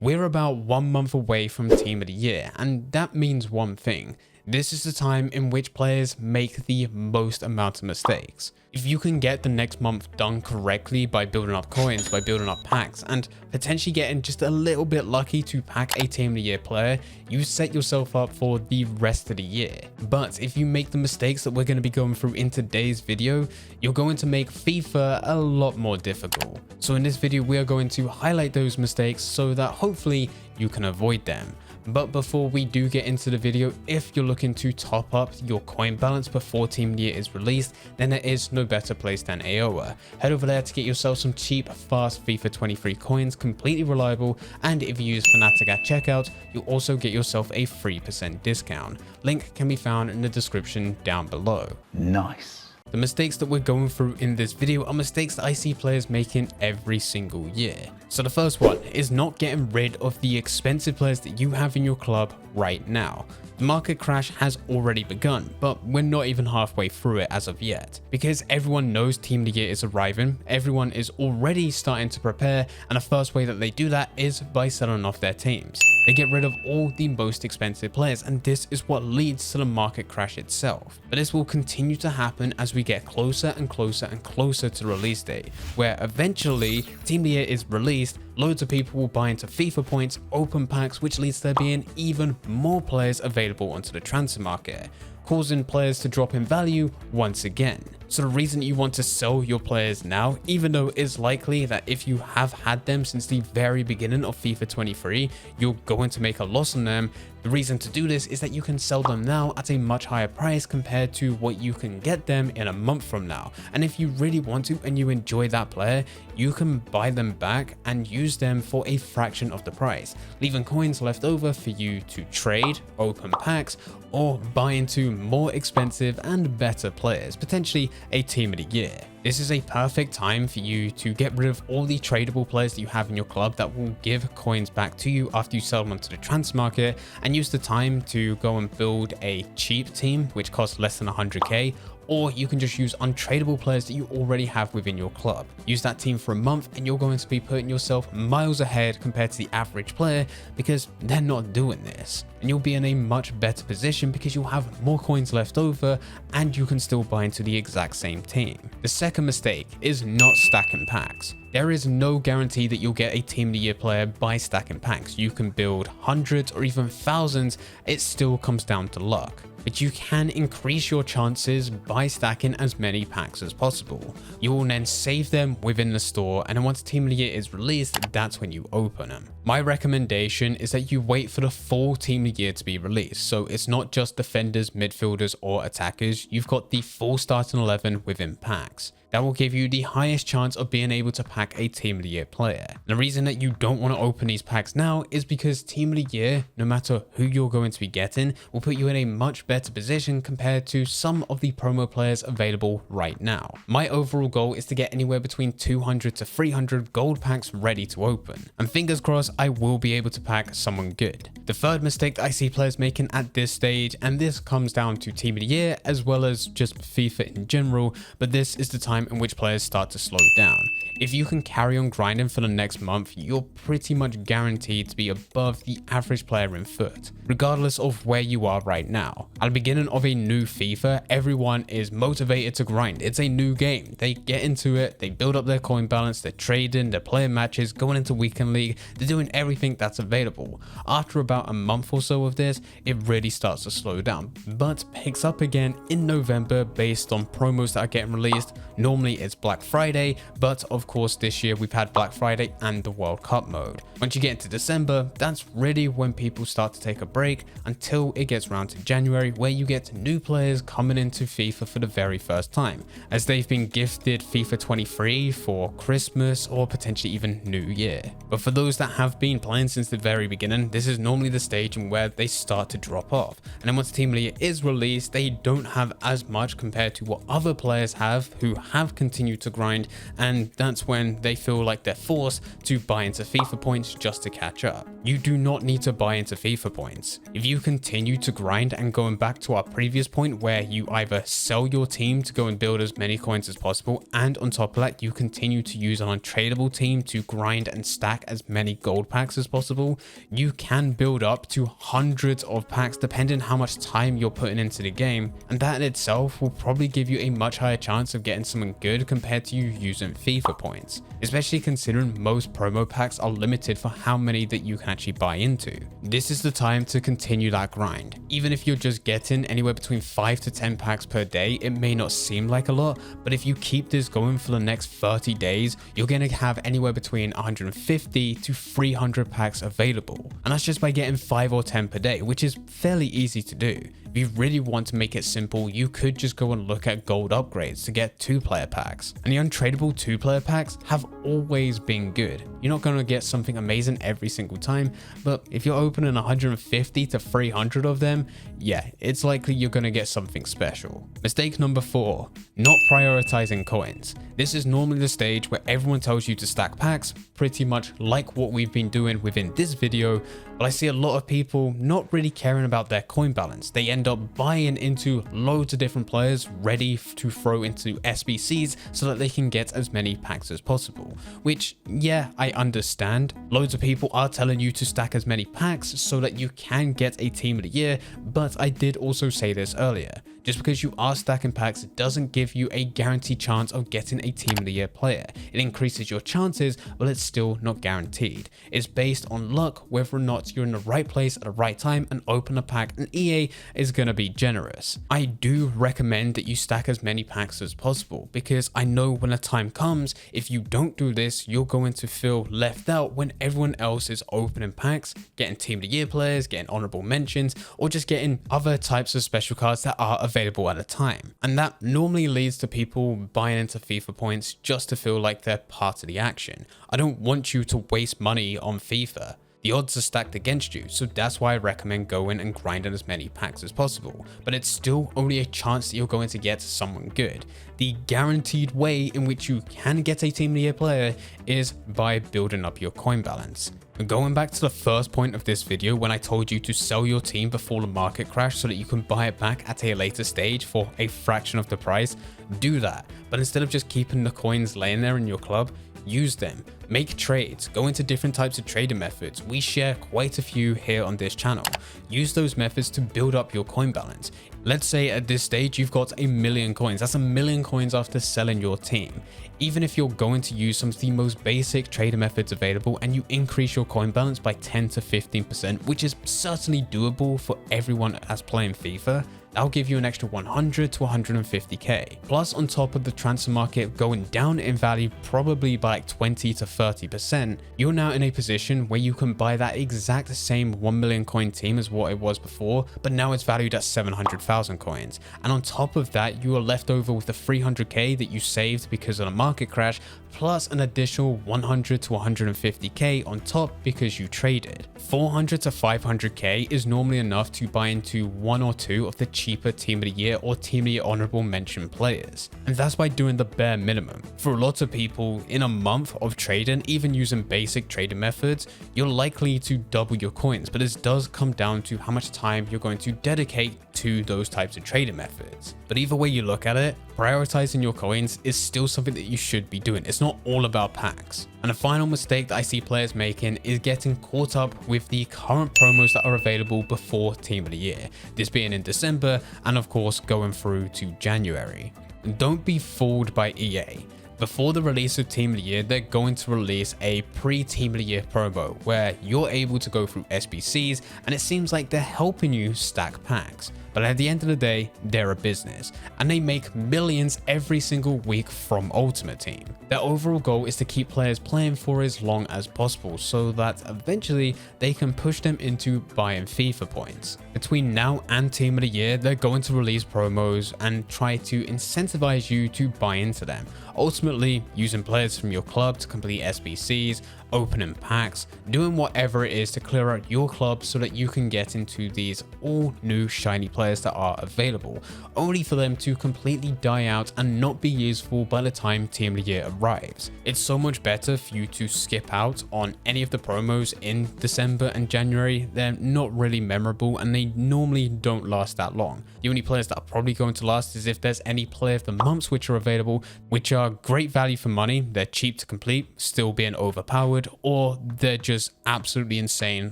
We're about 1 month away from Team of the Year, and that means one thing. This is the time in which players make the most amount of mistakes. If you can get the next month done correctly by building up coins, by building up packs, and potentially getting just a little bit lucky to pack a Team of the Year player, you set yourself up for the rest of the year. But if you make the mistakes that we're going to be going through in today's video, you're going to make FIFA a lot more difficult. So in this video, we are going to highlight those mistakes so that hopefully you can avoid them. But before we do get into the video, if you're looking to top up your coin balance before Team of the Year is released, then there is no better place than AOA. Head over there to get yourself some cheap, fast FIFA 23 coins, completely reliable, and if you use Fnatic at checkout, you'll also get yourself a 3% discount. Link can be found in the description down below. Nice. The mistakes that we're going through in this video are mistakes that I see players making every single year. So the first one is not getting rid of the expensive players that you have in your club right now. The market crash has already begun, but we're not even halfway through it as of yet. Because everyone knows Team of the Year is arriving, everyone is already starting to prepare, and the first way that they do that is by selling off their teams. They get rid of all the most expensive players, and this is what leads to the market crash itself. But this will continue to happen as we get closer and closer and closer to the release date, where eventually Team of the Year is released, loads of people will buy into FIFA points, open packs, which leads to there being even more players available onto the transfer market, causing players to drop in value once again. So the reason you want to sell your players now, even though it's likely that if you have had them since the very beginning of FIFA 23, you're going to make a loss on them, the reason to do this is that you can sell them now at a much higher price compared to what you can get them in a month from now. And if you really want to and you enjoy that player, you can buy them back and use them for a fraction of the price, leaving coins left over for you to trade, open packs, or buy into more expensive and better players, potentially a Team of the Year. This is a perfect time for you to get rid of all the tradable players that you have in your club that will give coins back to you after you sell them onto the transfer market, and use the time to go and build a cheap team which costs less than 100k, or you can just use untradeable players that you already have within your club. Use that team for a month and you're going to be putting yourself miles ahead compared to the average player because they're not doing this. And you'll be in a much better position because you'll have more coins left over and you can still buy into the exact same team. The second mistake is not stacking packs. There is no guarantee that you'll get a Team of the Year player by stacking packs. You can build hundreds or even thousands, it still comes down to luck. But you can increase your chances by stacking as many packs as possible. You will then save them within the store, and then once Team of the Year is released, that's when you open them. My recommendation is that you wait for the full Team of the Year to be released. So it's not just defenders, midfielders, or attackers. You've got the full starting 11 within packs. That will give you the highest chance of being able to pack a Team of the Year player. The reason that you don't want to open these packs now is because Team of the Year, no matter who you're going to be getting, will put you in a much better position compared to some of the promo players available right now. My overall goal is to get anywhere between 200 to 300 gold packs ready to open. And fingers crossed, I will be able to pack someone good. The third mistake that I see players making at this stage, and this comes down to Team of the Year as well as just FIFA in general, but this is the time in which players start to slow down. If you can carry on grinding for the next month, you're pretty much guaranteed to be above the average player in FUT, regardless of where you are right now. At the beginning of a new FIFA, everyone is motivated to grind. It's a new game. They get into it, they build up their coin balance, they're trading, they're playing matches, going into weekend league, they're doing everything that's available. After about a month or so of this, it really starts to slow down, but picks up again in November based on promos that are getting released. Normally it's Black Friday, but of course this year we've had Black Friday and the World Cup mode. Once you get into December, that's really when people start to take a break until it gets around to January, where you get new players coming into FIFA for the very first time, as they've been gifted FIFA 23 for Christmas or potentially even New Year. But for those that have been playing since the very beginning, this is normally the stage in where they start to drop off. And then once Team of the Year is released, they don't have as much compared to what other players have who have continued to grind, and that's when reason they feel like they're forced to buy into FIFA points just to catch up. You do not need to buy into FIFA points. If you continue to grind, and going back to our previous point where you either sell your team to go and build as many coins as possible, and on top of that you continue to use an untradeable team to grind and stack as many gold packs as possible, you can build up to hundreds of packs depending on how much time you're putting into the game, and that in itself will probably give you a much higher chance of getting something good compared to you using FIFA points, especially considering most promo packs are limited for how many that you can actually buy into. This is the time to continue that grind. Even if you're just getting anywhere between 5 to 10 packs per day, it may not seem like a lot, but if you keep this going for the next 30 days, you're going to have anywhere between 150 to 300 packs available. And that's just by getting 5 or 10 per day, which is fairly easy to do. If you really want to make it simple, you could just go and look at gold upgrades to get 2-player packs. And the untradeable 2-player packs have always been good. You're not going to get something amazing every single time, but if you're opening 150 to 300 of them, yeah, it's likely you're going to get something special. Mistake number 4, not prioritizing coins. This is normally the stage where everyone tells you to stack packs, pretty much like what we've been doing within this video, but I see a lot of people not really caring about their coin balance. They end up buying into loads of different players ready to throw into SBCs so that they can get as many packs as possible, which, yeah, I understand. Loads of people are telling you to stack as many packs so that you can get a team of the year, but I did also say this earlier. Just because you are stacking packs doesn't give you a guaranteed chance of getting a team of the year player. It increases your chances, but it's still not guaranteed. It's based on luck, whether or not you're in the right place at the right time and open a pack, and EA is going to be generous. I do recommend that you stack as many packs as possible, because I know when the time comes, if you don't do this, you're going to feel left out when everyone else is opening packs, getting team of the year players, getting honorable mentions, or just getting other types of special cards that are available at a time. And that normally leads to people buying into FIFA points just to feel like they're part of the action. I don't want you to waste money on FIFA. The odds are stacked against you, so that's why I recommend going and grinding as many packs as possible. But it's still only a chance that you're going to get someone good. The guaranteed way in which you can get a Team of the Year player is by building up your coin balance. And going back to the first point of this video when I told you to sell your team before the market crash so that you can buy it back at a later stage for a fraction of the price, do that. But instead of just keeping the coins laying there in your club, use them, make trades, go into different types of trading methods. We share quite a few here on this channel. Use those methods to build up your coin balance. Let's say at this stage you've got 1,000,000 coins. That's 1,000,000 coins after selling your team. Even if you're going to use some of the most basic trading methods available and you increase your coin balance by 10 to 15%, which is certainly doable for everyone that's playing FIFA, that'll give you an extra 100 to 150k. Plus, on top of the transfer market going down in value probably by like 20 to 30%, you're now in a position where you can buy that exact same 1,000,000 coin team as what it was before, but now it's valued at 700,000 coins. And on top of that, you are left over with the 300k that you saved because of the market crash, plus an additional 100 to 150k on top because you traded. 400 to 500k is normally enough to buy into one or two of the cheaper Team of the Year or Team of the Year honorable mention players. And that's by doing the bare minimum. For lots of people, in a month of trading, even using basic trading methods, you're likely to double your coins, but this does come down to how much time you're going to dedicate to those types of trading methods. But either way you look at it, prioritizing your coins is still something that you should be doing. It's not all about packs. And the final mistake that I see players making is getting caught up with the current promos that are available before Team of the Year, this being in December and of course going through to January. Don't be fooled by EA. Before the release of Team of the Year, they're going to release a pre-Team of the Year promo where you're able to go through SBCs and it seems like they're helping you stack packs. But at the end of the day, they're a business and they make millions every single week from Ultimate Team. Their overall goal is to keep players playing for as long as possible so that eventually they can push them into buying FIFA points. Between now and Team of the Year, they're going to release promos and try to incentivize you to buy into them. Ultimately, using players from your club to complete SBCs, opening packs, doing whatever it is to clear out your club so that you can get into these all new shiny players that are available, only for them to completely die out and not be useful by the time Team of the Year arrives. It's so much better for you to skip out on any of the promos in December and January. They're not really memorable and they normally don't last that long. The only players that are probably going to last is if there's any player of the months which are available, which are great value for money, they're cheap to complete, still being overpowered, or they're just absolutely insane,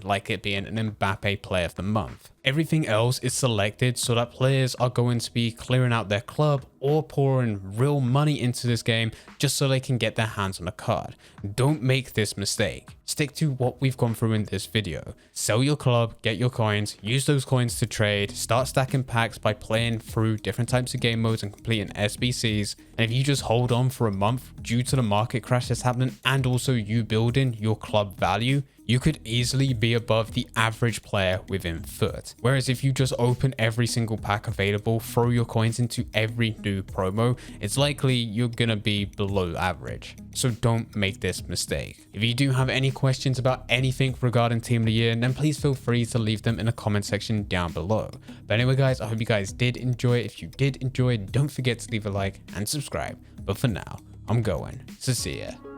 like it being an Mbappe player of the month. Everything else is selected so that players are going to be clearing out their club or pouring real money into this game just so they can get their hands on a card. Don't make this mistake. Stick to what we've gone through in this video. Sell your club, get your coins, use those coins to trade, start stacking packs by playing through different types of game modes and completing SBCs. And if you just hold on for a month due to the market crash that's happening and also you building your club value, you could easily be above the average player within FUT. Whereas if you just open every single pack available, throw your coins into every new promo, it's likely you're gonna be below average. So don't make this mistake. If you do have any questions about anything regarding Team of the Year, then please feel free to leave them in the comment section down below. But anyway guys, I hope you guys did enjoy. If you did enjoy, don't forget to leave a like and subscribe. But for now, I'm going. So see ya.